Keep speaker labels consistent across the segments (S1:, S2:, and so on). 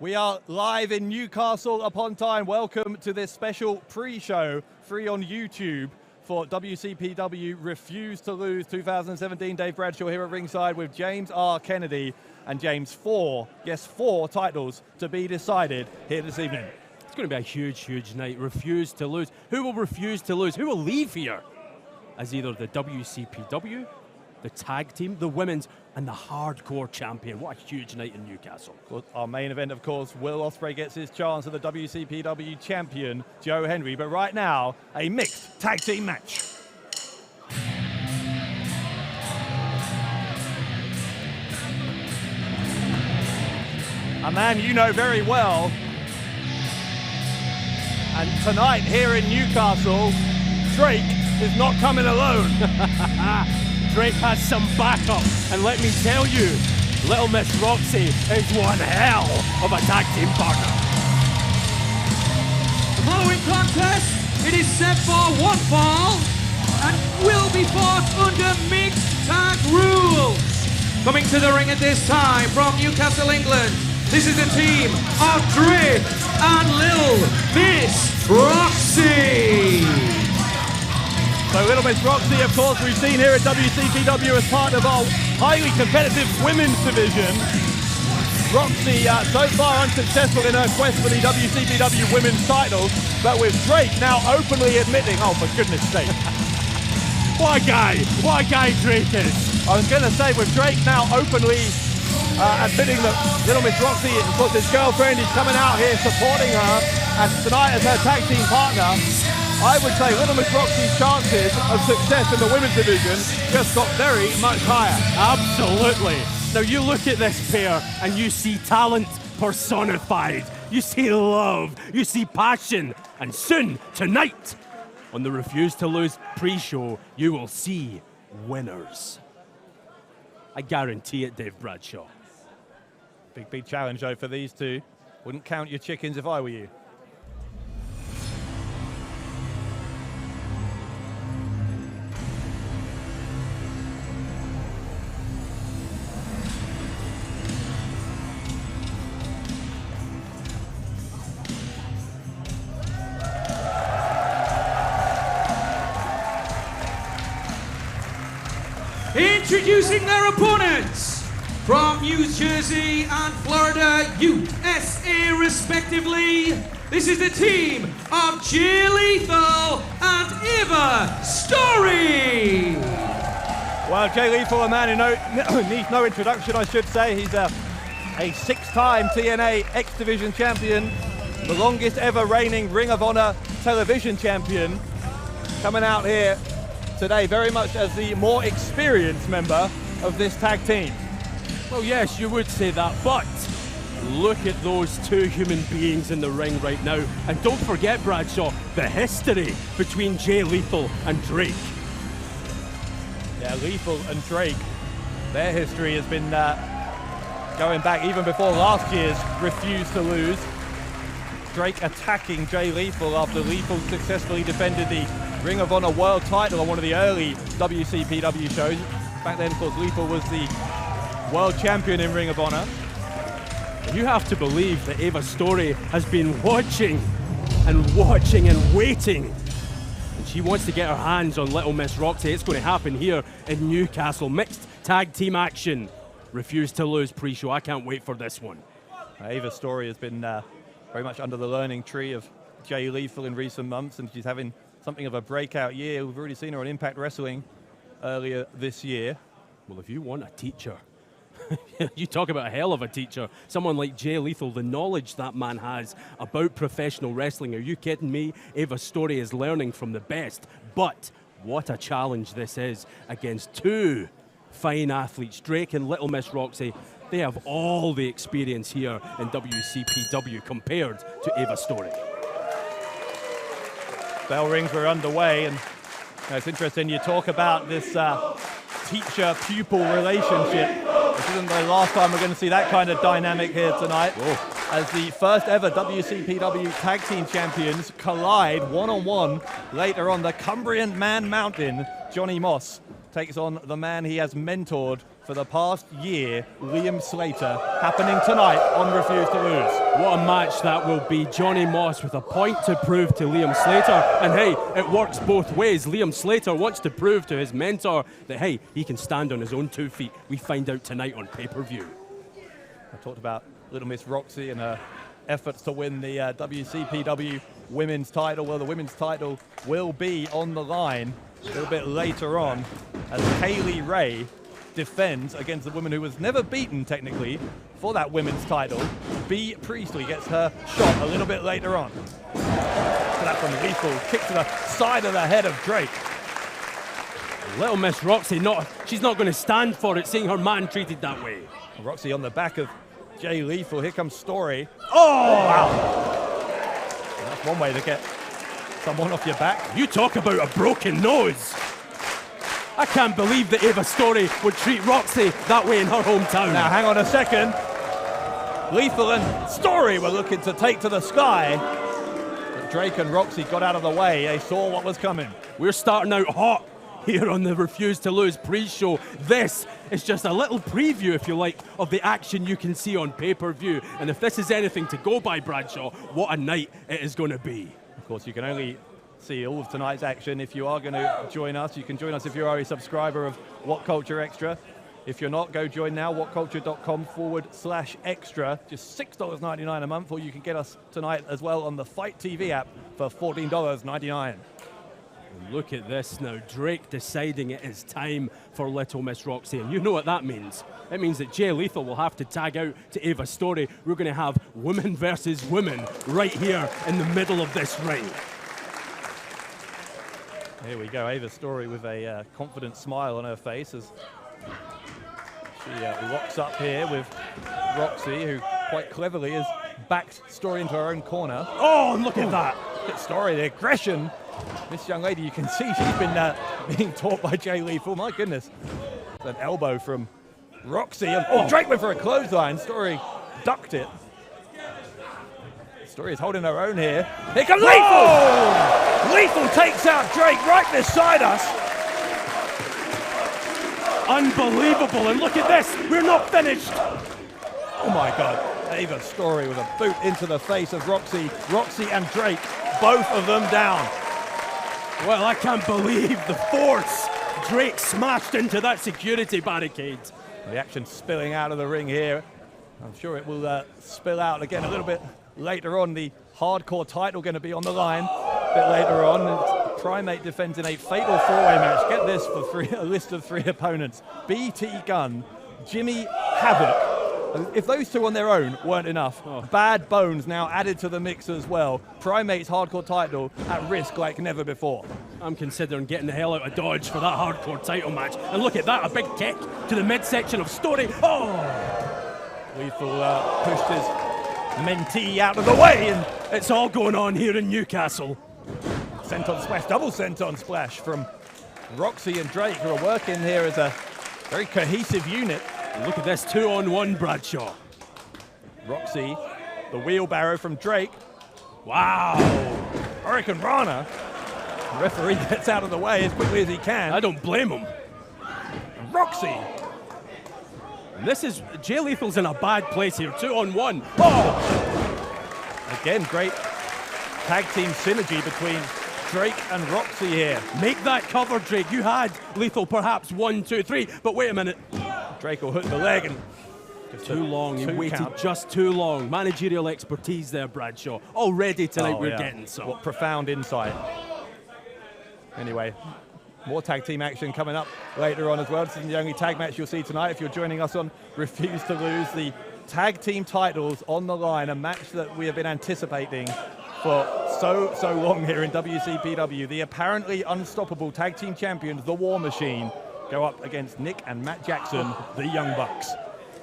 S1: We are live in Newcastle upon Tyne. Welcome to this special pre-show, free on YouTube, for WCPW Refuse to Lose 2017. Dave Bradshaw here at ringside with James R. Kennedy and James. Four titles to be decided here this evening.
S2: It's going to be a huge, huge night. Refuse to lose. Who will refuse to lose? Who will leave here as either the WCPW, the tag team, the women's, and the hardcore champion? What a huge night in Newcastle.
S1: Well, our main event, of course, Will Ospreay gets his chance at the WCPW champion, Joe Hendry. But right now, a mixed tag team match. A man you know very well. And tonight here in Newcastle, Drake is not coming alone.
S2: Drake has some backup, and let me tell you, Little Miss Roxxy is one hell of a tag team partner.
S3: The following contest, it is set for one fall and will be fought under mixed tag rules. Coming to the ring at this time from Newcastle, England, this is the team of Drake and Little Miss Roxxy.
S1: So Little Miss Roxxy, of course, we've seen here at WCPW as part of our highly competitive women's division. Roxxy so far unsuccessful in her quest for the WCPW women's title, but with Drake now openly admitting, oh, for goodness sake.
S2: What a guy Drake is.
S1: I was going to say, with Drake now openly admitting that Little Miss Roxxy, of course, his girlfriend is coming out here supporting her, and tonight as her tag team partner, I would say Little Miss Roxxy's chances of success in the women's division just got very much higher.
S2: Absolutely. Now you look at this pair and you see talent personified. You see love, you see passion, and soon, tonight, on the Refuse to Lose pre-show, you will see winners. I guarantee it, Dave Bradshaw.
S1: Big challenge, though, for these two. Wouldn't count your chickens if I were you.
S3: Introducing their opponents from New Jersey and Florida, USA respectively. This is the team of Jay Lethal and Eva Storie.
S1: Well, Jay Lethal, a man who needs no introduction, I should say. He's a six-time TNA X Division champion, the longest ever reigning Ring of Honor television champion, coming out here today very much as the more experienced member of this tag team.
S2: Well, yes, you would say that, but look at those two human beings in the ring right now. And don't forget, Bradshaw, the history between Jay Lethal and Drake.
S1: Yeah, Lethal and Drake, their history has been going back even before last year's Refuse to Lose. Drake attacking Jay Lethal after Lethal successfully defended the Ring of Honor World title on one of the early WCPW shows. Back then, of course, Lethal was the world champion in Ring of Honor.
S2: You have to believe that Eva Storie has been watching and watching and waiting. And she wants to get her hands on Little Miss Roxxy. It's going to happen here in Newcastle. Mixed tag team action. Refuse to Lose pre-show. I can't wait for this one.
S1: Eva Storie has been very much under the learning tree of Jay Lethal in recent months, and she's having something of a breakout year. We've already seen her on Impact Wrestling earlier this year.
S2: Well, if you want a teacher, you talk about a hell of a teacher. Someone like Jay Lethal, the knowledge that man has about professional wrestling. Are you kidding me? Eva Storie is learning from the best. But what a challenge this is against two fine athletes, Drake and Little Miss Roxxy. They have all the experience here in WCPW compared to Eva Storie.
S1: Bell rings were underway, and it's interesting you talk about this teacher-pupil relationship. This isn't the last time we're going to see that kind of dynamic here tonight.
S2: Oh.
S1: As the first ever WCPW Tag Team Champions collide one-on-one later on the Cumbrian Man Mountain. Johnny Moss takes on the man he has mentored for the past year, Liam Slater, happening tonight on Refuse to Lose.
S2: What a match that will be. Johnny Moss with a point to prove to Liam Slater. And hey, it works both ways. Liam Slater wants to prove to his mentor that, hey, he can stand on his own 2 feet. We find out tonight on pay-per-view.
S1: I talked about Little Miss Roxxy and her efforts to win the WCPW women's title. Well, the women's title will be on the line a little bit later on as Kaylee Ray defends against the woman who was never beaten, technically, for that women's title. B. Priestley gets her shot a little bit later on. So that from Lethal, kick to the side of the head of Drake.
S2: Little Miss Roxxy, she's not going to stand for it, seeing her man treated that way.
S1: Roxxy on the back of Jay Lethal. Here comes Storie. Oh, wow. That's one way to get someone off your back.
S2: You talk about a broken nose. I can't believe that Eva Storie would treat Roxxy that way in her hometown.
S1: Now, hang on a second. Lethal and Storie were looking to take to the sky. But Drake and Roxxy got out of the way. They saw what was coming.
S2: We're starting out hot here on the Refuse to Lose pre-show. This is just a little preview, if you like, of the action you can see on pay-per-view. And if this is anything to go by, Bradshaw, what a night it is going to be.
S1: Of course, you can only see all of tonight's action if you are going to join us. You can join us if you are a subscriber of What Culture Extra. If you're not, go join now, whatculture.com/extra. Just $6.99 a month, or you can get us tonight as well on the Fight TV app for $14.99.
S2: Look at this now, Drake deciding it is time for Little Miss Roxxy, and you know what that means. It means that Jay Lethal will have to tag out to Eva Storie. We're going to have women versus women right here in the middle of this ring.
S1: Here we go, Eva Storie with a confident smile on her face as she locks up here with Roxxy, who quite cleverly has backed Storie into her own corner.
S2: Oh, and look at that.
S1: Look at Storie, the aggression. This young lady, you can see she's been being taught by Jay Lethal. My goodness. An elbow from Roxxy. And, Drake went for a clothesline. Storie ducked it. Storie is holding her own here. Here comes Lethal! Lethal takes out Drake right beside us.
S2: Unbelievable. And look at this. We're not finished.
S1: Oh, my God. Eva Storie with a boot into the face of Roxxy. Roxxy and Drake, both of them down.
S2: Well, I can't believe the force Drake smashed into that security barricade.
S1: The action spilling out of the ring here. I'm sure it will spill out again a little bit later on. The hardcore title going to be on the line a bit later on. Primate defends in a fatal four-way match. Get this for a list of 3 opponents. BT Gunn, Jimmy Havoc. If those 2 on their own weren't enough, Bad Bones now added to the mix as well. Primate's hardcore title at risk like never before.
S2: I'm considering getting the hell out of Dodge for that hardcore title match. And look at that, a big kick to the midsection of Storie. Oh!
S1: Lethal pushed his mentee out of the way, and
S2: it's all going on here in Newcastle.
S1: Senton splash, double senton splash from Roxxy and Drake, who are working here as a very cohesive unit.
S2: Look at this 2-on-1, Bradshaw.
S1: Roxxy, the wheelbarrow from Drake.
S2: Wow.
S1: Hurricane Rana. The referee gets out of the way as quickly as he can.
S2: I don't blame him.
S1: Roxxy.
S2: And this is, Jay Lethal's in a bad place here, 2-on-1. Oh!
S1: Again, great tag team synergy between Drake and Roxxy here.
S2: Make that cover, Drake. You had Lethal perhaps 1, 2, 3, but wait a minute.
S1: Drake will hook the leg and
S2: too long. He waited just too long. Managerial expertise there, Bradshaw. Already tonight we're getting some.
S1: What profound insight. Anyway, more tag team action coming up later on as well. This isn't the only tag match you'll see tonight. If you're joining us on Refuse to Lose, the tag team titles on the line, a match that we have been anticipating for so long here in WCPW. The apparently unstoppable tag team champions, the War Machine, go up against Nick and Matt Jackson, the Young Bucks.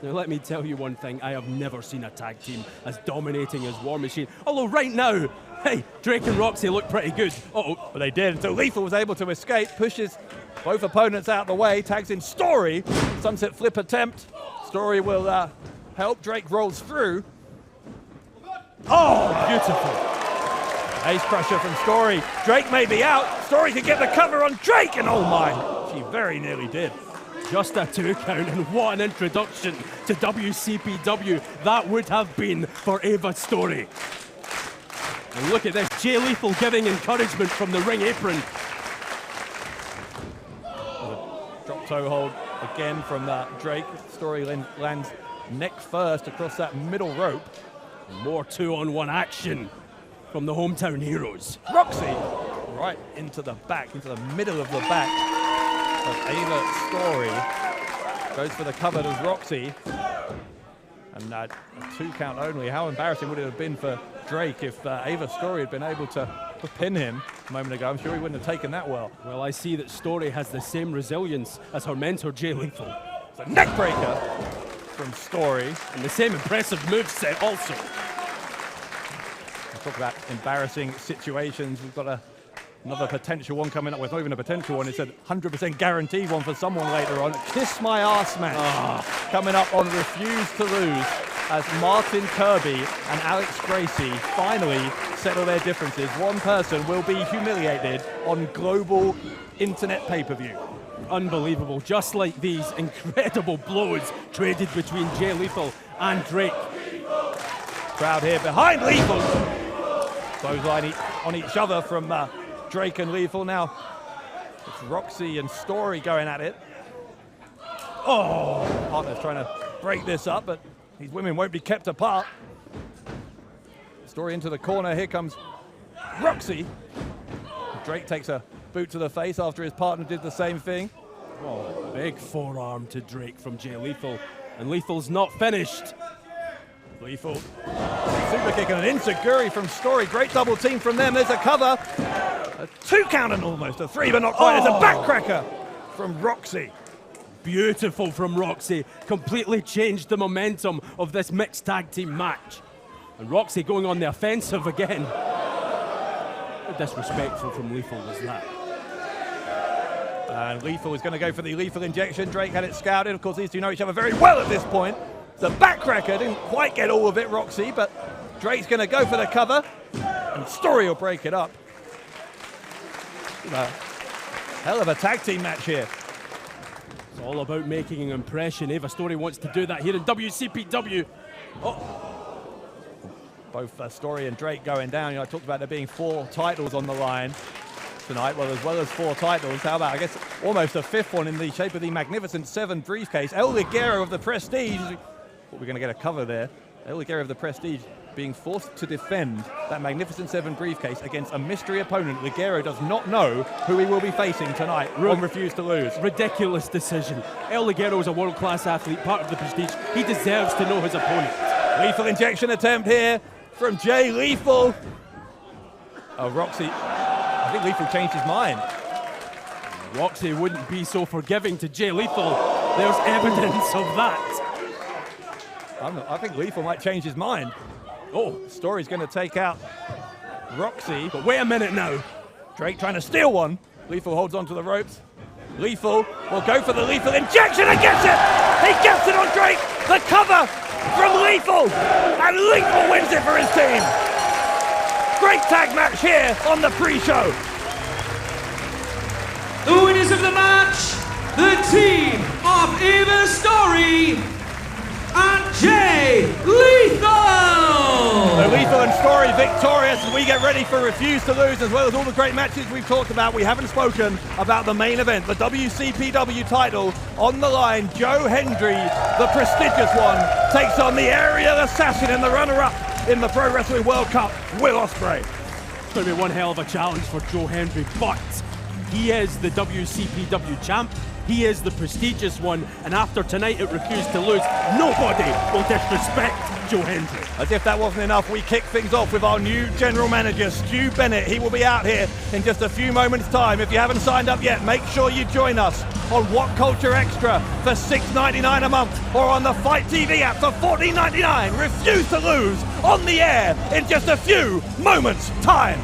S2: Now let me tell you one thing, I have never seen a tag team as dominating as War Machine. Although right now, hey, Drake and Roxxy look pretty good.
S1: But they did, until Lethal was able to escape, pushes both opponents out of the way, tags in Storie, sunset flip attempt. Storie will help, Drake rolls through. Oh, beautiful. Ace crusher from Storie. Drake may be out. Storie can get the cover on Drake, and oh my, she very nearly did.
S2: Just a 2 count, and what an introduction to WCPW that would have been for Ava Storie. And look at this, Jay Lethal giving encouragement from the ring apron.
S1: Drop toe hold again from Drake. Storie lands neck first across that middle rope.
S2: More 2-on-1 action from the hometown heroes.
S1: Roxxy right into the back, into the middle of the back of Ava Storie. Goes for the cover, does Roxxy. And a 2 count only. How embarrassing would it have been for Drake if Ava Storie had been able to pin him a moment ago? I'm sure he wouldn't have taken that well.
S2: Well, I see that Storie has the same resilience as her mentor, Jay Lethal.
S1: It's a neck breaker from Storie.
S2: And the same impressive moveset also.
S1: Talk about embarrassing situations. We've got another potential one coming up. Well, it's not even a potential one. It's a 100% guaranteed one for someone later on. Kiss My Arse match coming up on Refuse to Lose as Martin Kirby and Alex Gracie finally settle their differences. One person will be humiliated on global internet pay-per-view.
S2: Unbelievable. Just like these incredible blows traded between Jay Lethal and Drake.
S1: Crowd here behind Lethal. Clothesline on each other from Drake and Lethal. Now it's Roxxy and Storie going at it. Oh, partner's trying to break this up, but these women won't be kept apart. Storie into the corner. Here comes Roxxy. Drake takes a boot to the face after his partner did the same thing.
S2: Oh, big forearm to Drake from Jay Lethal. And Lethal's not finished.
S1: Lethal, super kick and an insecurity from Storie. Great double team from them. There's a cover. A 2 count and almost a 3, but not quite. There's a backcracker from Roxxy.
S2: Beautiful from Roxxy. Completely changed the momentum of this mixed tag team match. And Roxxy going on the offensive again. How disrespectful from Lethal was that?
S1: And Lethal is going to go for the lethal injection. Drake had it scouted. Of course, these two know each other very well at this point. The backcracker didn't quite get all of it, Roxxy, but Drake's going to go for the cover, and Storie will break it up. A hell of a tag team match here.
S2: It's all about making an impression. Ava Storie wants to do that here in WCPW.
S1: Both Storie and Drake going down. I talked about there being 4 titles on the line tonight. Well, as well as 4 titles, how about, I guess, almost a 5th one in the shape of the Magnificent 7 briefcase. El Ligero of the Prestige. We're going to get a cover there. El Ligero of the Prestige being forced to defend that Magnificent 7 briefcase against a mystery opponent. Ligero does not know who he will be facing tonight on Refuse to Lose.
S2: Ridiculous decision. El Ligero is a world-class athlete, part of the Prestige. He deserves to know his opponent.
S1: Lethal injection attempt here from Jay Lethal. Oh, Roxxy. I think Lethal changed his mind.
S2: Roxxy wouldn't be so forgiving to Jay Lethal. There's evidence of that.
S1: I think Lethal might change his mind. Oh, Storie's going to take out Roxxy.
S2: But wait a minute now.
S1: Drake trying to steal one. Lethal holds onto the ropes. Lethal will go for the lethal injection and gets it! He gets it on Drake! The cover from Lethal! And Lethal wins it for his team! Great tag match here on the pre-show.
S3: The winners of the match, the team of Ava Storie and Jay Lethal!
S1: So Lethal and Storie victorious as we get ready for Refuse to Lose, as well as all the great matches we've talked about. We haven't spoken about the main event, the WCPW title on the line. Joe Hendry, the prestigious one, takes on the aerial assassin and the runner-up in the Pro Wrestling World Cup, Will Ospreay.
S2: It's going to be one hell of a challenge for Joe Hendry, but he is the WCPW champ. He is the prestigious one, and after tonight at Refuse to Lose, nobody will disrespect Joe Hendry.
S1: As if that wasn't enough, we kick things off with our new general manager, Stu Bennett. He will be out here in just a few moments' time. If you haven't signed up yet, make sure you join us on What Culture Extra for $6.99 a month, or on the Fight TV app for $14.99. Refuse to Lose on the air in just a few moments' time.